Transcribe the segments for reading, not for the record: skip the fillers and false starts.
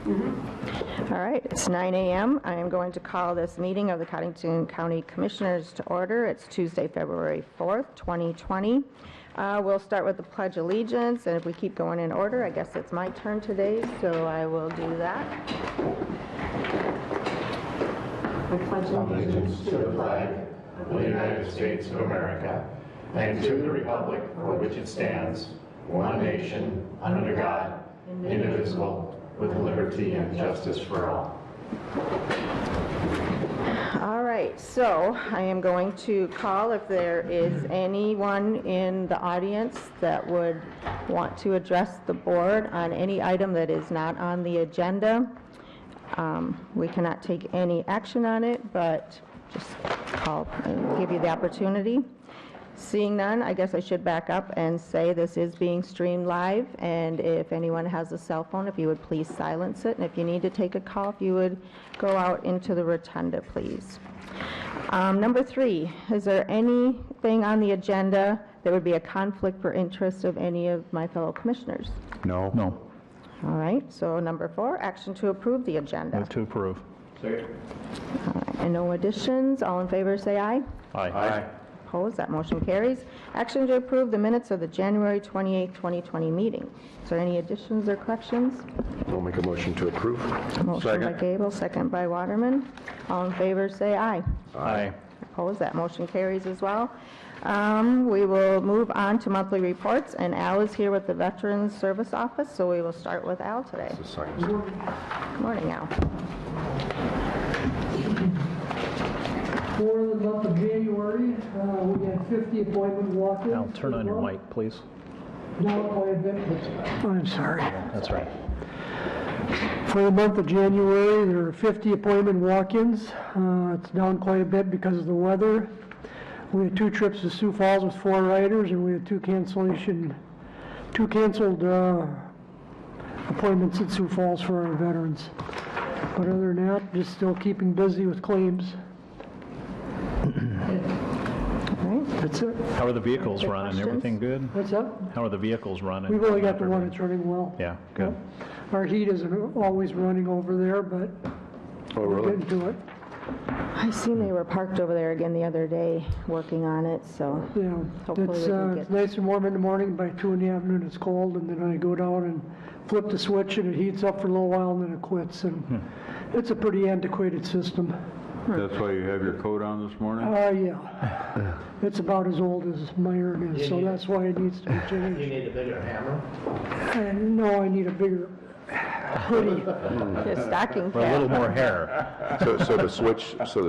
All right, it's 9 a.m. I am going to call this meeting of the Cottington County Commissioners to order. It's Tuesday, February 4th, 2020. We'll start with the Pledge of Allegiance, and if we keep going in order, I guess it's my turn today, so I will do that. I pledge allegiance to the flag of the United States of America and to the republic for which it stands, one nation, under God, indivisible, with liberty and justice for all. All right, so I am going to call if there is anyone in the audience that would want to address the board on any item that is not on the agenda. We cannot take any action on it, but just call and give you the opportunity. Seeing none, I guess I should back up and say this is being streamed live, and if anyone has a cell phone, if you would please silence it, and if you need to take a call, if you would go out into the rotunda, please. Number 3, is there anything on the agenda that would be a conflict for interest of any of my fellow commissioners? No. No. All right, so number 4, action to approve the agenda. Move to approve. Second. All right, and no additions, all in favor say aye. Aye. Opposed, that motion carries. Action to approve the minutes of the January 28, 2020 meeting. Is there any additions or corrections? I'll make a motion to approve. Motion by Gable, second by Waterman. All in favor say aye. Aye. Opposed, that motion carries as well. We will move on to monthly reports, and Al is here with the Veterans Service Office, so we will start with Al today. Good morning, Al. For the month of January, we had 50 appointment walk-ins. Al, turn on your mic, please. Now quite a bit. I'm sorry. That's right. For the month of January, there are 50 appointment walk-ins. It's down quite a bit because of the weather. We had 2 trips to Sioux Falls with 4 riders, and we had 2 canceled appointments at Sioux Falls for our veterans. But other than that, just still keeping busy with claims. That's it. How are the vehicles Any running? questions? Everything good? What's up? How are the vehicles running? We've only got the one that's running well. Yeah, good. Our heat isn't always running over there, but we're getting to it. I seen they were parked over there again the other day, working on it, so Yeah, hopefully we can it's get... nice and warm in the morning. By 2 in the afternoon, it's cold, and then I go down and flip the switch, and it heats up for a little while, and then it quits. And it's a pretty antiquated system. That's why you have your coat on this morning? Yeah. It's about as old as my iron is, so that's why it needs to be You changed. need a bigger hammer? No, I need a bigger hoodie. The stocking For a little cap. more hair. So the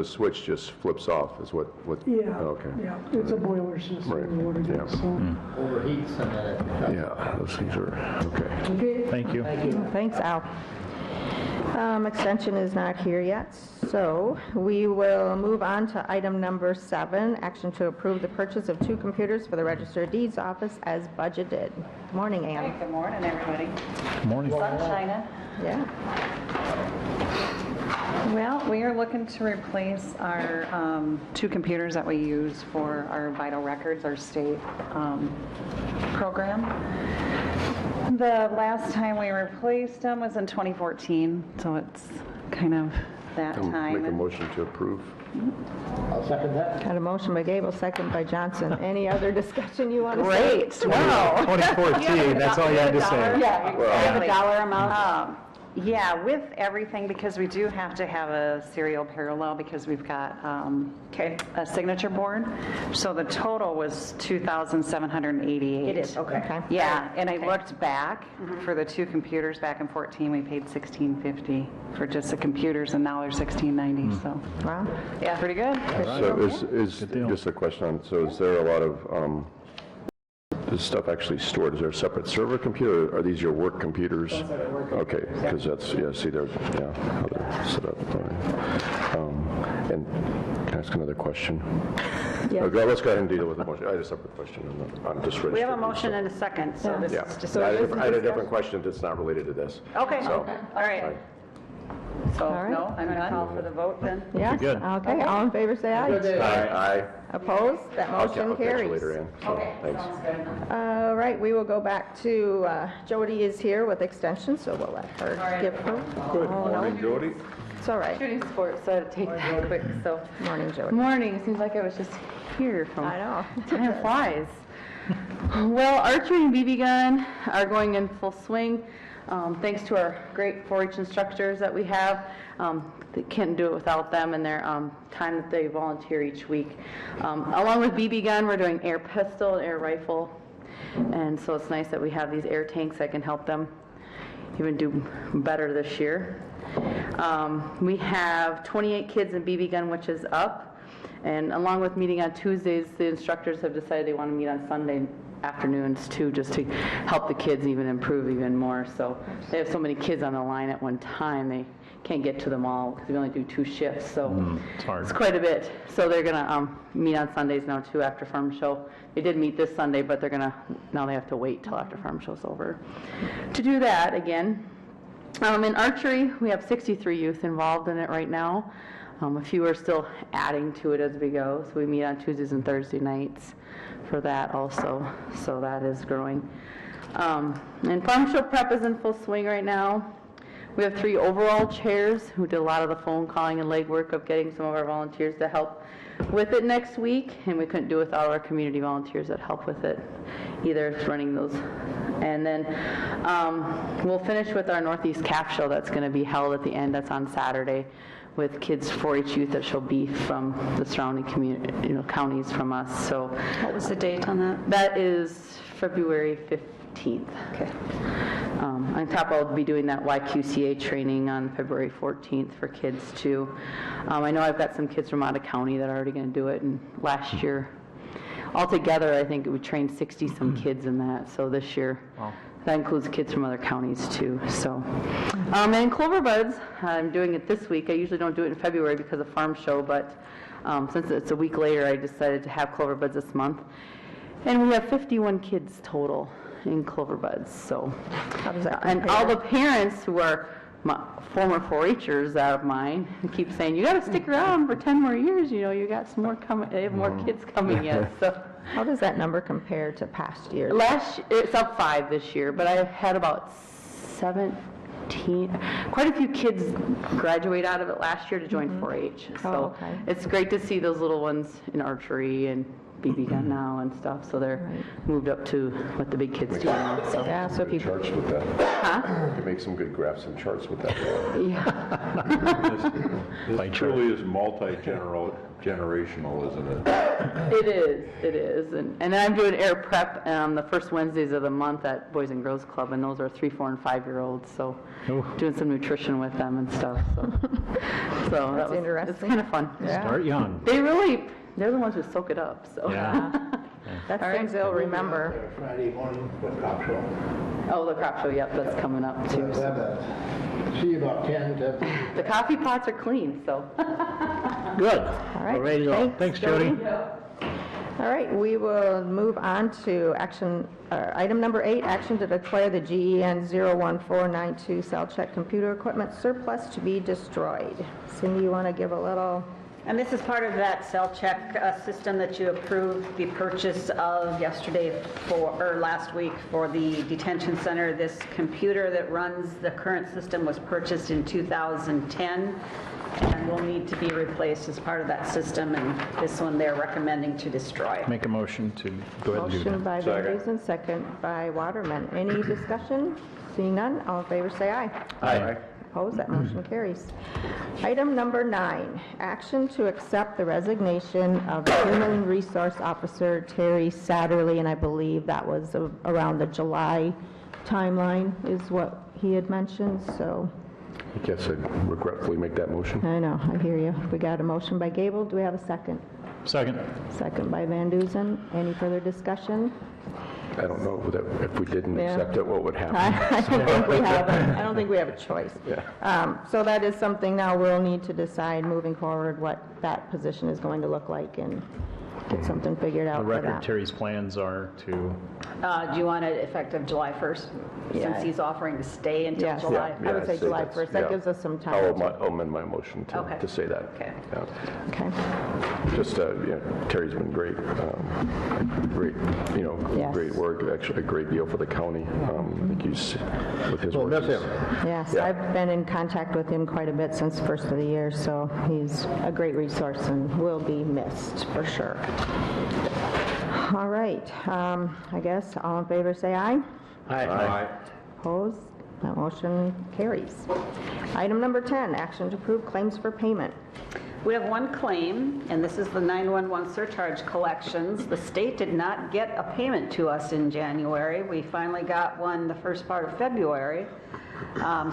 switch just flips off is what? Yeah, Okay. yeah, it's a boiler system, Right, is what it yeah. is, so. Overheats and then it... Yeah, those things are, okay. Okay. Thank you. Thanks, Al. Extension is not here yet, so we will move on to item number 7, action to approve the purchase of 2 computers for the Register of Deeds office as budgeted. Good morning, Hey, Ann. good morning, everybody. Good morning. Sun shining. Yeah. Well, we are looking to replace our 2 computers that we use for our vital records, our state program. The last time we replaced them was in 2014, so it's kind of that I'll time. make a motion to approve. I'll second that. Got a motion by Gable, second by Johnson. Any other discussion you want to say? Great, wow. 2014, that's all you had to say. Yeah, Do you have a dollar amount? Yeah, with everything, because we do have to have a serial parallel because we've got a signature board. So the total was $2,788. It is, okay. Yeah, and I looked back for the 2 computers back in 14, we paid $1,650 for just the computers, and now they're $1,690. So Wow. yeah, pretty good. So is deal. just a question on, so is there a lot of, this stuff actually stored? Is there a separate server computer, or are these your work computers? Okay, because that's, yeah, see, they're, yeah, how they're set up. And can I ask another question? Yeah. Okay, let's go ahead and deal with the motion. I had a separate question on just registered. We have a deeds, motion so- and a second, so this Yeah, is just... So I it is a had a different discussion. question that's not related to this. Okay, So, all right. So, All right. no, I'm going to call for the vote then. Yes? good. Okay, all in favor, say aye. Aye. Opposed? That I'll motion catch you carries. later, Ann. So, thanks. All right, we will go back to, Jody is here with extension, so we'll let her give her. Good morning, Jody. It's all right. Shooting sports, so I had to take that quick, so. Morning, Jody. Morning, seems like I was just here from. I know. Time flies. Well, archery and BB gun are going in full swing, thanks to our great 4-H instructors that we have. They can't do it without them and their time that they volunteer each week. Along with BB gun, we're doing air pistol and air rifle, and so it's nice that we have these air tanks that can help them even do better this year. We have 28 kids in BB gun, which is up. And along with meeting on Tuesdays, the instructors have decided they want to meet on Sunday afternoons too, just to help the kids even improve even more. So they have so many kids on the line at one time, they can't get to them all because we only do 2 shifts. So It's hard. it's quite a bit. So they're going to meet on Sundays now too after Farm Show. They did meet this Sunday, but they're going to, now they have to wait till after Farm Show's over to do that again. In archery, we have 63 youth involved in it right now. A few are still adding to it as we go, so we meet on Tuesdays and Thursday nights for that also, so that is growing. And Farm Show prep is in full swing right now. We have 3 overall chairs who did a lot of the phone calling and legwork of getting some of our volunteers to help with it next week, and we couldn't do it without our community volunteers that help with it, either running those. And then we'll finish with our Northeast Calf Show that's going to be held at the end. That's on Saturday with kids 4-H youth that shall be from the surrounding community, counties from us. So What was the date on that? that is February 15th. Okay. On top, I'll be doing that YQCA training on February 14th for kids too. I know I've got some kids from out of county that are already going to do it, and last year, altogether, I think we trained 60-some kids in that, so this year, that includes kids from other counties too, so. And Clover Buds, I'm doing it this week. I usually don't do it in February because of Farm Show, but since it's a week later, I decided to have Clover Buds this month. And we have 51 kids total in Clover Buds, so. How does that And compare? all the parents who are my former 4-H'ers of mine keep saying, you got to stick around for 10 more years, you got some more coming, they have more kids coming in, so. How does that number compare to past years? It's up 5 this year, but I had about 17, quite a few kids graduate out of it last year to join 4-H. Oh, So okay. it's great to see those little ones in archery and BB gun now and stuff, so they're moved up to what the big kids do now, so. Yeah, so if you, Charts with that. Huh? You can make some good graphs and charts with that. Yeah, This truly is multi-generational, isn't it? it is. And then I'm doing air prep the first Wednesdays of the month at Boys and Girls Club, and those are 3, 4, and 5-year-olds, so Ooh. doing some nutrition with them and stuff, so. So that was, it's interesting. kind of fun. Start young. They're the ones who soak it up, so. Yeah. that's things they'll remember. Friday morning for the crop show. Oh, the crop show, yep, that's coming up too. We'll so. have a, see about 10 to The coffee pots are clean, so. Good. All right. We're ready to go. Thanks, Jody. All right, we will move on to item number 8, action to declare the GEN 01492 cell check computer equipment surplus to be destroyed. Cindy, you want to give a little? And this is part of that cell check system that you approved the purchase of last week for the detention center. This computer that runs the current system was purchased in 2010 and will need to be replaced as part of that system, and this one they're recommending to destroy. Make a motion to go ahead and do Motion that. by Van Duzen, second by Waterman. Any discussion? Seeing none, all in favor say aye. Aye. Opposed, that motion carries. Item number 9, action to accept the resignation of Human Resource Officer Terry Satterley, and I believe that was around the July timeline is what he had mentioned, so I guess I'd regretfully make that motion. I know, I hear you. We got a motion by Gable. Do we have a second? Second. Second by Van Duzen. Any further discussion? I don't know if we didn't Yeah. accept it, what would happen. I don't think we have a choice. So that is something now we'll need to decide moving forward what that position is going to look like and get something figured out The for record that. Terry's plans are to, Do you want it effective July 1st? Yeah. Since he's offering to stay until Yes. July? I would say I'd July that's- 1st. That yeah. gives us some time. I'll amend my motion Okay. to say that. Okay. Yeah. Okay. Just, Terry's been great, great, Yes. great work, actually a great deal for the county. I think he's, with his We'll work. miss him. Yes, Yeah. I've been in contact with him quite a bit since the first of the year, so he's a great resource and will be missed for sure. All right, I guess all in favor say aye. Aye. Opposed? That motion carries. Item number 10, action to approve claims for payment. We have one claim, and this is the 911 surcharge collections. The state did not get a payment to us in January. We finally got one the first part of February.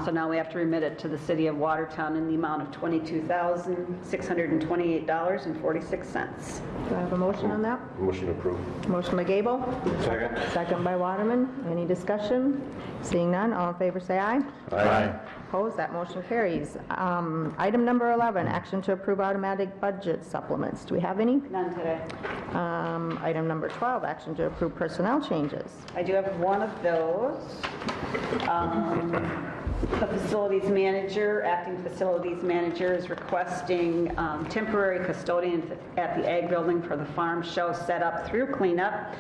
So now we have to remit it to the city of Watertown in the amount of $22,628.46. Do I have a motion on that? Motion approved. Motion by Gable, Second. second by Waterman. Any discussion? Seeing none, all in favor say aye. Aye. Opposed, that motion carries. Item number 11, action to approve automatic budget supplements. Do we have any? None today. Item number 12, action to approve personnel changes. I do have one of those. The facilities manager, acting facilities manager is requesting temporary custodian at the Ag Building for the farm show set up through cleanup.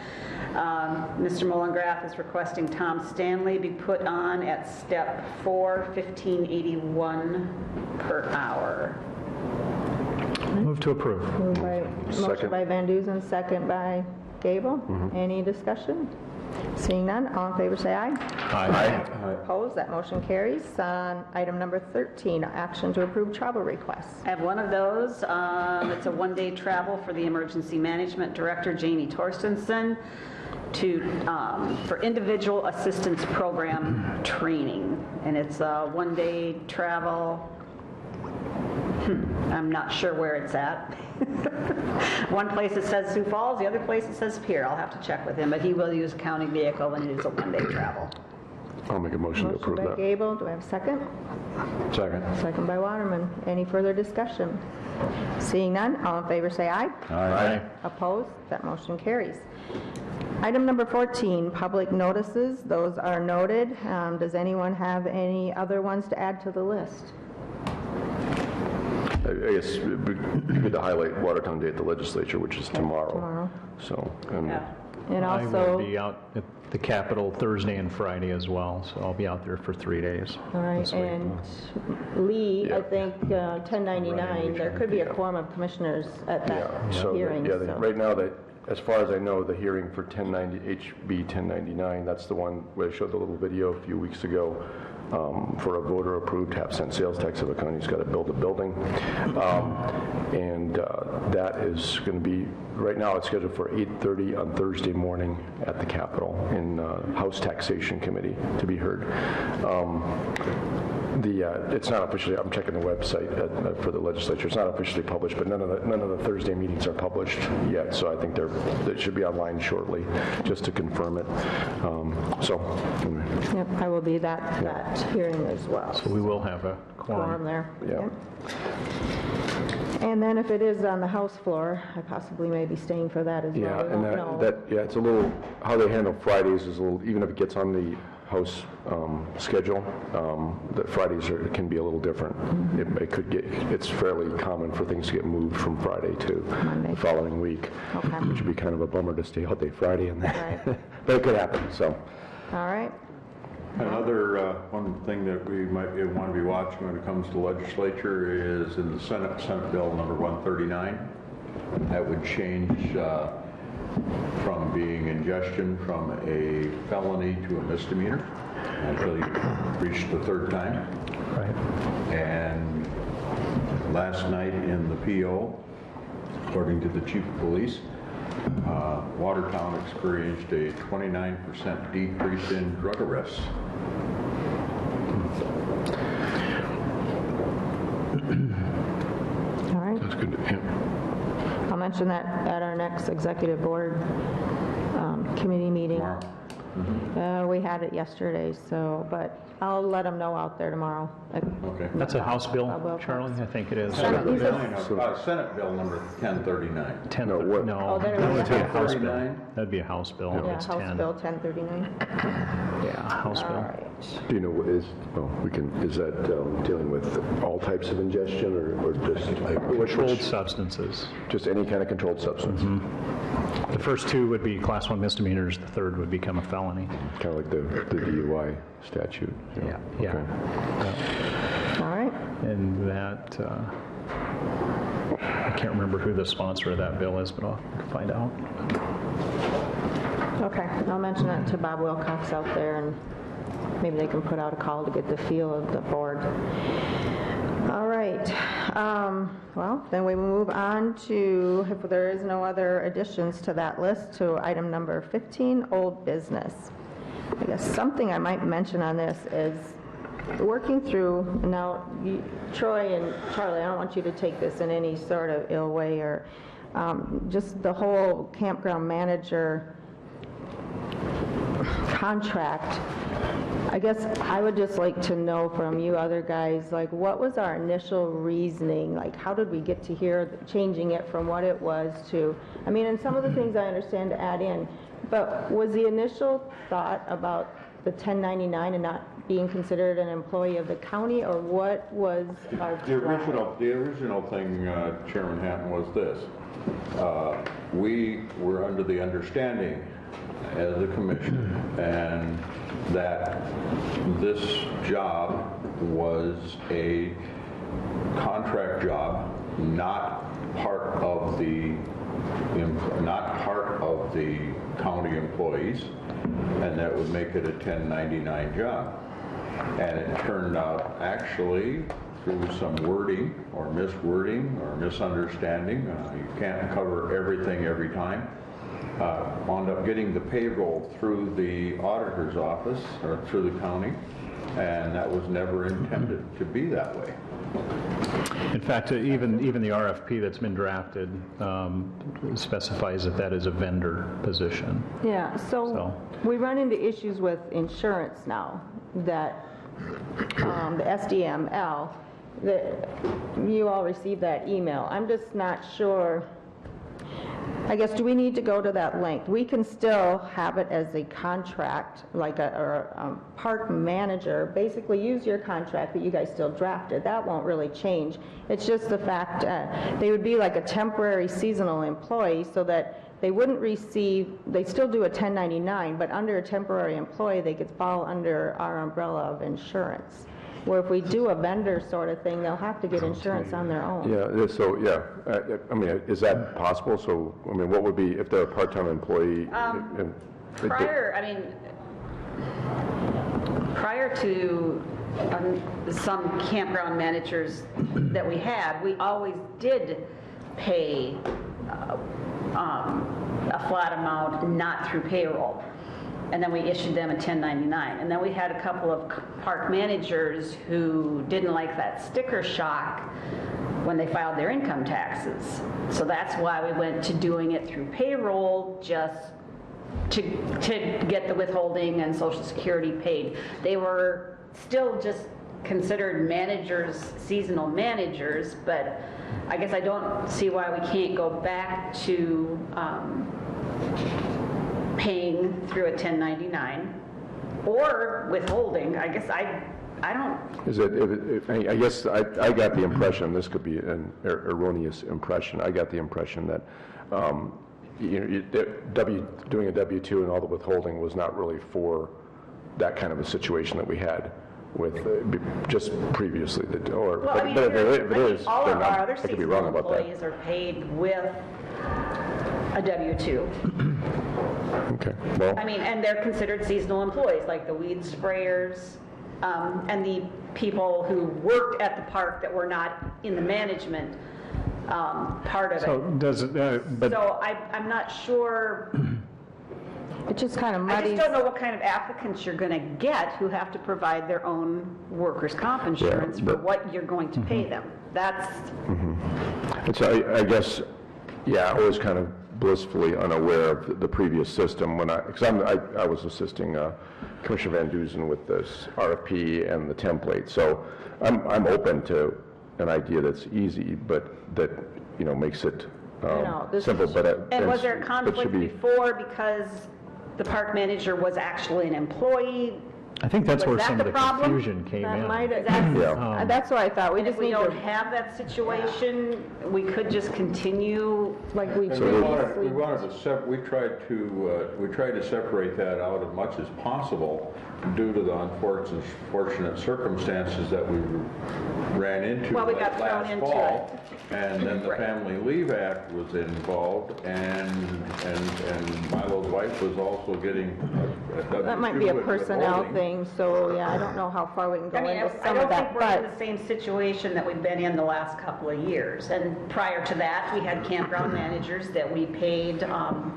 Mr. Mollengrath is requesting Tom Stanley be put on at step 4, $15.81 per hour. Move to approve. Motion Second. by Van Duzen, second by Gable. Any discussion? Seeing none, all in favor say aye. Aye. Opposed, that motion carries. Item number 13, action to approve travel requests. I have one of those. It's a one-day travel for the Emergency Management Director, Jamie Torstensen, for individual assistance program training. And it's a one-day travel. I'm not sure where it's at. One place it says Sioux Falls, the other place it says Pierre. I'll have to check with him, but he will use a county vehicle and it is a one-day travel. I'll make a motion to Motion approve by that. Gable, do I have a second? Second. Second by Waterman. Any further discussion? Seeing none, all in favor say aye. Aye. Opposed? That motion carries. Item number 14, public notices. Those are noted. Does anyone have any other ones to add to the list? I guess it'd be good to highlight Watertown Day at the legislature, which is tomorrow. Tomorrow. So, and And I will also, be out at the Capitol Thursday and Friday as well, so I'll be out there for 3 days. all right, this week. and Lee, I Yeah. think 1099, there could be a quorum of commissioners at that so, hearing. so- right now, as far as I know, the hearing for HB 1099, that's the one where I showed the little video a few weeks ago, for a voter-approved half-cent sales tax if a county's got to build a building. And that is going to be, right now it's scheduled for 8:30 on Thursday morning at the Capitol in House Taxation Committee to be heard. It's not officially, I'm checking the website for the legislature, it's not officially published, but none of the Thursday meetings are published yet, so I think it should be online shortly, just to confirm it. So, anyway. Yep, I will be that hearing as well. So we will have a Quorum quorum. there. Yeah. Yep. And then if it is on the House floor, I possibly may be staying for that as well. Yeah, We and won't know. it's a little, how they handle Fridays is a little, even if it gets on the House schedule, that Fridays can be a little different. It could get, it's fairly common for things to get moved from Friday to Monday. the following week, Okay. which would be kind of a bummer to stay all day Friday and that. Right. But it could happen, so. All right, Another, one thing that we might want to be watching when it comes to legislature is in the Senate Bill number 139. That would change from being ingestion from a felony to a misdemeanor until you reach the third time. Right. And last night in the PO, according to the chief of police, Watertown experienced a 29% decrease in drug arrests. all right. That's good. Yeah. I'll mention that at our next executive board committee meeting. Tomorrow. We had it yesterday, so, but I'll let them know out there tomorrow. Okay. That's a House bill, Bob Wilcox. Charlie, I think it is. Senate. Senate Bill number 1039. 10, No, what- no, Oh, there that it would is. be a House bill. 1039? That'd be a House bill. Yeah, It's House 10. Bill 1039. Yeah, House All bill. right. Do you know, is that dealing with all types of ingestion or just? Controlled substances. Just any kind of controlled substance? The first two would be Class 1 misdemeanors, the third would become a felony. Kind of like the DUI statute? Yeah. All right. And that, I can't remember who the sponsor of that bill is, but I'll find out. Okay, I'll mention that to Bob Wilcox out there, and maybe they can put out a call to get the feel of the board. All right, well, then we move on to, if there is no other additions to that list, to item number 15, old business. I guess something I might mention on this is working through, now, Troy and Charlie, I don't want you to take this in any sort of ill way, or just the whole campground manager contract. I guess I would just like to know from you other guys, like, what was our initial reasoning? Like, how did we get to here, changing it from what it was to, I mean, and some of the things I understand to add in, but was the initial thought about the 1099 and not being considered an employee of the county, or what was our The original thing, Chairman Hatton, was this. We were under the understanding as a commission and that this job was a contract job, not part of the county employees, and that would make it a 1099 job. And it turned out, actually, through some wording or miswording or misunderstanding, you can't cover everything every time, wound up getting the payroll through the auditor's office or through the county, and that was never intended to be that way. In fact, even the RFP that's been drafted specifies that that is a vendor position. Yeah, so So- we run into issues with insurance now, that the SDML, that you all received that email. I'm just not sure, I guess, do we need to go to that length? We can still have it as a contract, like a park manager, basically use your contract that you guys still drafted. That won't really change. It's just the fact they would be like a temporary seasonal employee, so that they wouldn't receive, they still do a 1099, but under a temporary employee, they could fall under our umbrella of insurance. Where if we do a vendor sort of thing, they'll have to get insurance on their own. Yeah, so, yeah, I mean, is that possible? So, I mean, what would be, if they're a part-time employee? Prior to some campground managers that we had, we always did pay a flat amount, not through payroll. And then we issued them a 1099. And then we had a couple of park managers who didn't like that sticker shock when they filed their income taxes. So that's why we went to doing it through payroll, just to get the withholding and Social Security paid. They were still just considered managers, seasonal managers, but I guess I don't see why we can't go back to paying through a 1099 or withholding. I guess I don't. Is it, I guess I got the impression, this could be an erroneous impression, I got the impression that doing a W-2 and all the withholding was not really for that kind of a situation that we had with just previously. Well, I mean, all of our other I could be wrong seasonal about that. employees are paid with a W-2. Okay, well, I mean, and they're considered seasonal employees, like the weed sprayers, and the people who worked at the park that were not in the management part of So it. does it, but So I'm not sure, It just kind of I muddies. just don't know what kind of applicants you're going to get who have to provide their own workers' comp insurance for what you're going to pay them. That's, I guess, yeah, I was kind of blissfully unaware of the previous system when because I was assisting Commissioner Van Duzen with this RFP and the template. So I'm open to an idea that's easy, but that, you know, makes it simple. And was there a but conflict should be- before because the park manager was actually an employee? I think that's Was where that some the of the problem? confusion came That in. might have, Yeah. that's what I thought. We And if just we need don't to, have that situation, we could just continue. like we And we previously. wanted to we tried to separate that out as much as possible due to the unfortunate circumstances that we ran into Well, we got thrown last into fall. And then the Right. Family Leave Act was involved, and Milo's wife was also getting a W-2 That might be a with personnel withholding. thing, so yeah, I don't know how far we can go I mean, into I some of don't think that, we're in but the same situation that we've been in the last couple of years. And prior to that, we had campground managers that we paid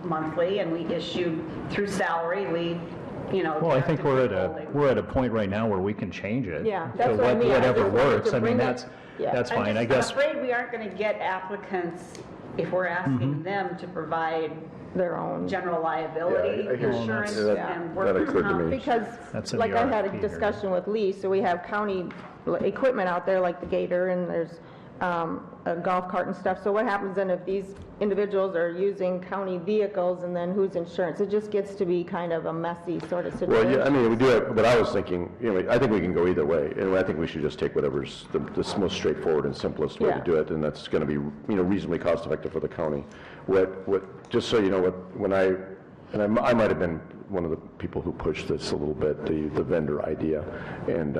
monthly, and we issued through salary, Well, I think we're withholding. at a point right now where we can change it. Yeah, to that's what I mean. I Whatever just wanted works. to I mean, bring it- that's yeah. fine. I I'm guess, afraid we aren't going to get applicants if we're asking them to provide their own. general liability Yeah, I hear you. insurance Yeah, that- and that workers' occurred to comp. me. Because, That's in like the I had RFP a here. discussion with Lee, so we have county equipment out there like the Gator and there's a golf cart and stuff. So what happens then if these individuals are using county vehicles and then whose insurance? It just gets to be kind of a messy sort of Well, situation. yeah, I mean, we do have, but I was thinking, you know, I think we can go either way. And I think we should just take whatever's the most straightforward and simplest way to Yeah. do it, and that's going to be, you know, reasonably cost effective for the county. Just so you know, I might have been one of the people who pushed this a little bit, the vendor idea. And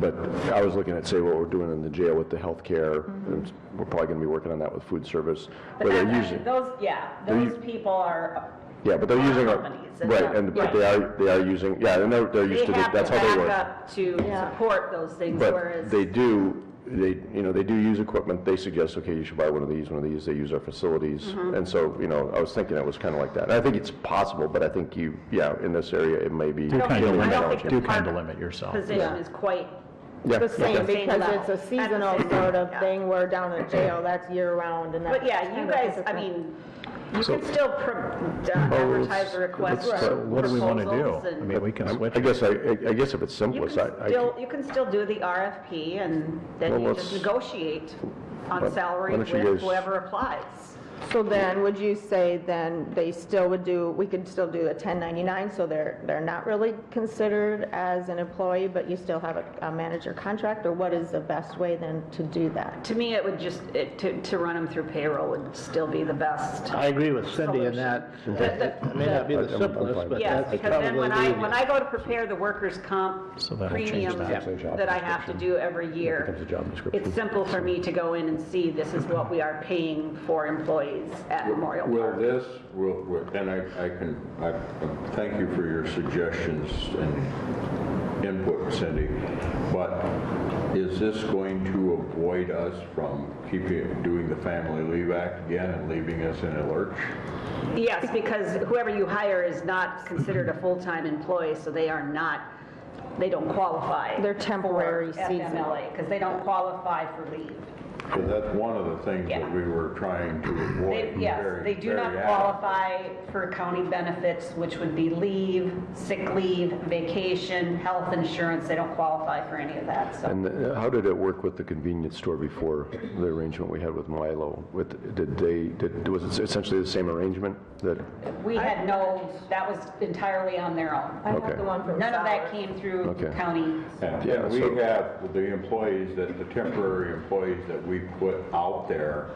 but I was looking at, say, what we're doing in the jail with the healthcare, and we're probably going to be working on that with food service. But where that- they're using, those people are, yeah, but they're using, companies, and- right, but they are using, yeah, and they're they used to it, have to that's how they back work. up to support those things, But whereas. they do use equipment, they suggest, okay, you should buy one of these, they use our facilities. Mm-hmm. And so, you know, I was thinking it was kind of like that. And I think it's possible, but I think in this area, it may be. do kind I of don't limit, think the do kind park of limit yourself. Position is quite Yeah, The same, okay. because level. it's a At the seasonal same sort of level, yeah. thing, where down at jail, that's year-round, and that's. But yeah, you kind of guys, I different. mean, you can still advertise a request let's- for What do we want to do? proposals I and mean, we can switch I it. guess if it's you simplest, can still do the RFP and then Well, you just let's- negotiate on Why salary don't with you guys- whoever applies. So then, would you say then they still would we could still do a 1099, so they're not really considered as an employee, but you still have a manager contract, or what is the best way then to do that? To me, it would just, to run them through payroll would still be the best. I agree with Cindy in that. It may not be the I'm fine simplest, with but Yes, that's because then probably when the when easiest. I go to prepare the workers' comp So that'll change premiums that. that I have to do every year, becomes a job description. it's simple for me to go in and see this is what we are paying for employees at Memorial Will Park. this, and I thank you for your suggestions and input, Cindy, but is this going to avoid us from doing the Family Leave Act again and leaving us in a lurch? Yes, because whoever you hire is not considered a full-time employee, so they don't qualify. They're temporary for seasonal. FMLA, because they don't qualify for leave. So that's one of the things Yeah. that we were trying to avoid. Yes, they do not qualify for county benefits, which would be leave, sick leave, vacation, health insurance. They don't qualify for any of that, so. And how did it work with the convenience store before the arrangement we had with Milo? Was it essentially the same arrangement that? We had that was entirely on their own. I Okay. have the one from None of that Sauer. came through Okay. county. And we so- have the employees, the temporary employees that we put out there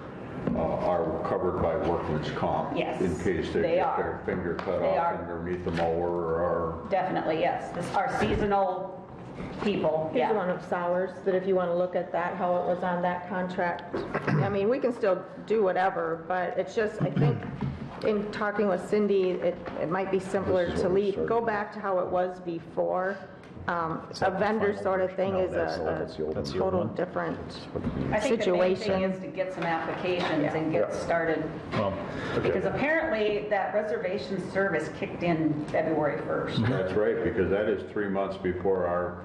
are covered by workman's comp. Yes, In case they they get are. their finger cut They off are. underneath the mower or Definitely, yes. This are seasonal people, Here's yeah. one of Sowers, that if you want to look at that, how it was on that contract. I mean, we can still do whatever, but it's just, I think, in talking with Cindy, it might be simpler This is to what we leave, started. go back to how it was before. A vendor sort of thing is that's the a old one. total different I think the main thing situation. is to get some applications and get started. Well, Because apparently that reservation service kicked in February 1st. That's right, because that is 3 months before our.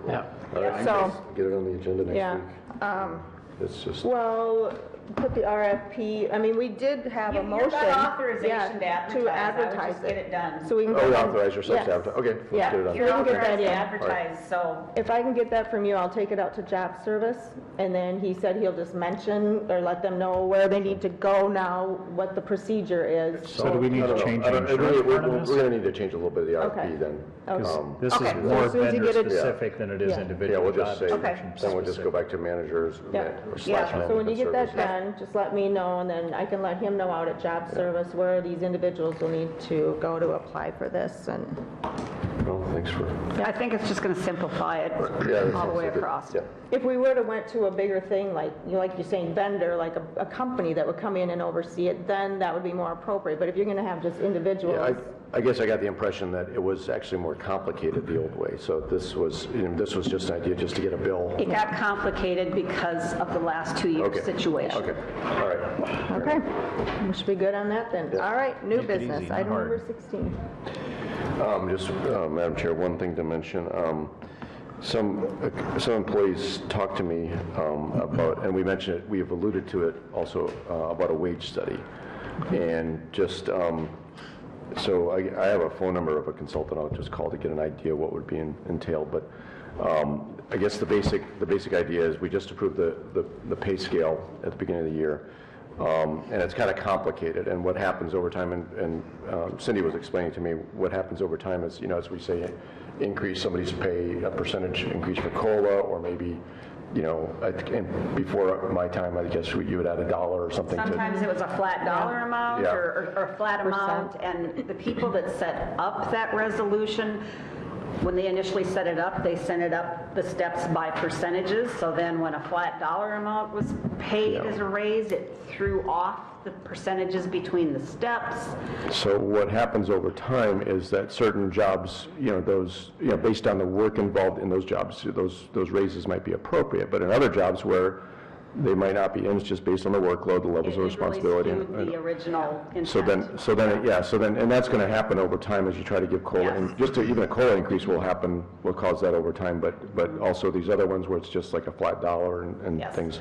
All right, So- get it on the agenda Yeah. next week. It's just, Well, put the RFP, I mean, we did have a You motion. got authorization yeah, to advertise. I would advertise just get it done. So we can. Oh, go you ahead- authorize yourself to yes. advertise, okay, Yeah. let's get it on. You're So we can get authorized that to in. advertise, so If I can get that from you, I'll take it out to job service, and then he said he'll just mention or let them know where they need to go now, what the procedure is. So do we need I to don't know. change I the don't- insurance we're part of this? going to need to change a little bit of the Okay. RFP then. Okay. This Okay. is So more as soon as you vendor get it- specific than it is Yeah. Yeah, individual we'll job just say, description then we'll just go back to managers Yeah. or slash Yeah. management So when you get that services. done, just let me know, and then I can let him know out at job service where these individuals will need to go to apply for this, and Well, thanks for, I think it's just going to simplify it yeah. that all the sounds way like it. across. Yeah. if we were to went to a bigger thing, like you're saying vendor, like a company that would come in and oversee it, then that would be more appropriate, but if you're gonna have just individuals. Yeah, I guess I got the impression that it was actually more complicated the old way. So this was, this was just an idea just to get a bill. It got complicated because of the last 2 years Okay. situation. Okay, all right. Okay, we should be good on that then. All right, new Make it easy, business, not item hard. number 16. Just, Madam Chair, one thing to mention. Some employees talked to me about, and we mentioned it, we have alluded to it also, about a wage study. And just, so I have a phone number of a consultant I'll just call to get an idea what would be entailed. But I guess the basic idea is we just approved the pay scale at the beginning of the year. And it's kind of complicated, and what happens over time, and Cindy was explaining to me, what happens over time is, as we say, increase somebody's pay, a percentage increase for COLA, or maybe, and before my time, I guess you would add $1 or something to. Sometimes it was a flat dollar amount Yeah. or a flat amount, and the people that set up that resolution, when they initially set it up, they set it up the steps by percentages, so then when a flat dollar amount was paid as a raise, it threw off the percentages between the steps. So what happens over time is that certain jobs, those, based on the work involved in those jobs, those raises might be appropriate, but in other jobs where they might not be, and it's just based on the workload, the levels of responsibility. It really skewed the original intent. So then, and that's going to happen over time as you try to give COLA, Yes. and even a COLA increase will cause that over time, but also these other ones where it's just like a flat dollar and Yes. things.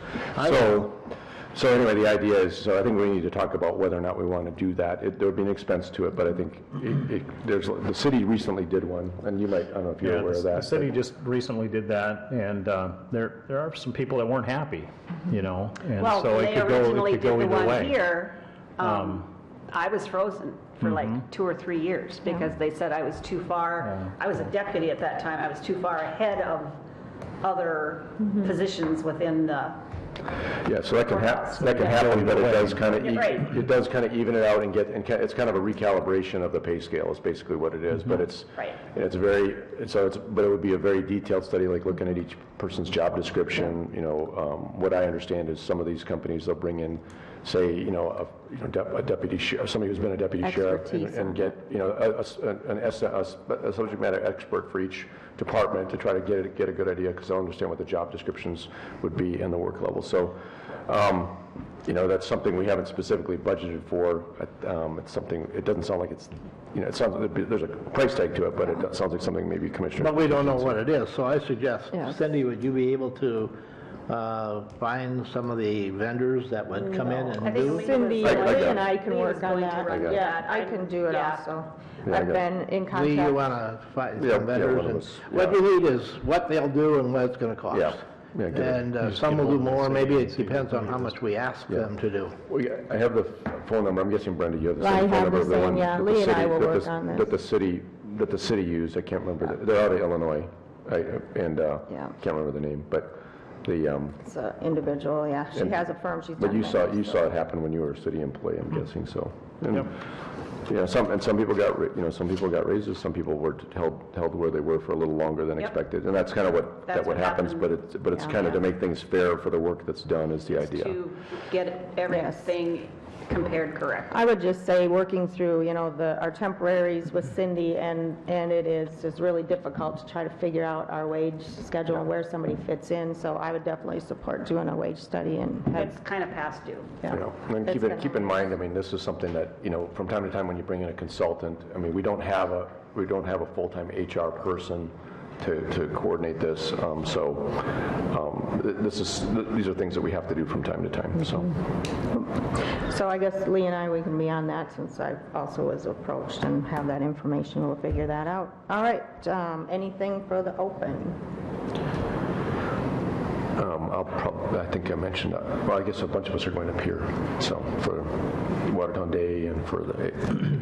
So anyway, the idea is, so I think we need to talk about whether or not we want to do that. There would be an expense to it, but I think the city recently did one, and you might, I don't know if you're Yeah, aware of that. the city just recently did that, and there are some people that weren't happy, and Well, so when it they could go originally did the either one way. here, I was frozen for like 2 or 3 years because they said I was too far. I was a deputy at that time. I was too far ahead of other positions within the. Yeah, so that can happen, but it does kind of, Right. it does kind of even it out and it's kind of a recalibration of the pay scale is basically what it is, but it's, Right. it's but it would be a very detailed study, like looking at each person's job description, what I understand is some of these companies, they'll bring in, say, a deputy, somebody who's been a deputy sheriff Expertise and on get, a subject matter expert for each department to try to get a good idea, because they'll understand what the job descriptions would be and the work level. So, that's something we haven't specifically budgeted for. It's something, it doesn't sound like it's, it sounds, there's a price tag to it, but it sounds like something maybe Commissioner. But we don't know what it is, so I suggest, Yes. Cindy, would you be able to find some of the vendors that would come in I and think do? Cindy I got and it. I can Lee work was on going to that. run with Yeah, that. I can do it Yeah. also. Yeah, I I've got been in Do contact. you want to find Yeah, some yeah, vendors? one of and us, What yeah. you need is what they'll do and what it's going to cost. Yeah. Yeah, get it. And some will do more, maybe it depends on how much we ask them to do. I have the phone number, I'm guessing Brenda, you have the I same phone have number the of the same, one yeah. that the Lee and I city- will that work the- on this. That the city used, I can't remember, they're out of Illinois, can't remember the name, but It's an individual, yeah. She has a firm, she's done but you that. saw it happen when you were a city employee, I'm guessing, so. And, some people got, some people got raises, some people were held where they were for a little longer than Yep. expected, and that's kind of That's what what happens, happened. but it's kind of to make things fair for the work that's done is the idea. To get everything compared correctly. I would just say, working through, our temporaries with Cindy, and it is just really difficult to try to figure out our wage schedule and where somebody fits in, so I would definitely support doing a wage study and It's kind of past due. And It's keep in mind, I mean, this is something that, from time to time when you bring in a consultant, I mean, we don't have a full-time HR person to coordinate this. These are things that we have to do from time to time, so. So I guess Lee and I, we can be on that since I also was approached and have that information. We'll figure that out. All right, anything for the open? I think I mentioned, well, I guess a bunch of us are going up here, so for Watertown Day and for the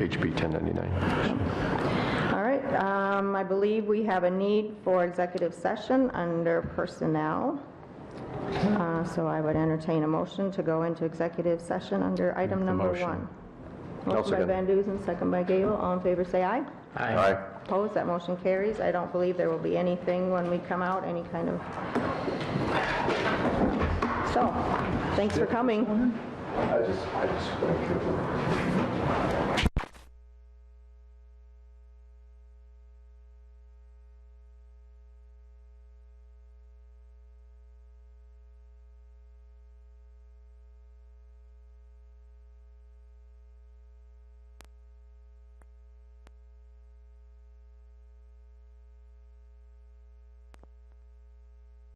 HB 1099. All right, I believe we have a need for executive session under personnel. So I would entertain a motion to go into executive session under item number motion. 1. I'll Motion by second. Van Duzen, second by Gable. All in favor, say aye. Aye. Opposed, that motion carries. I don't believe there will be anything when we come out, any kind of... So, thanks for coming. I just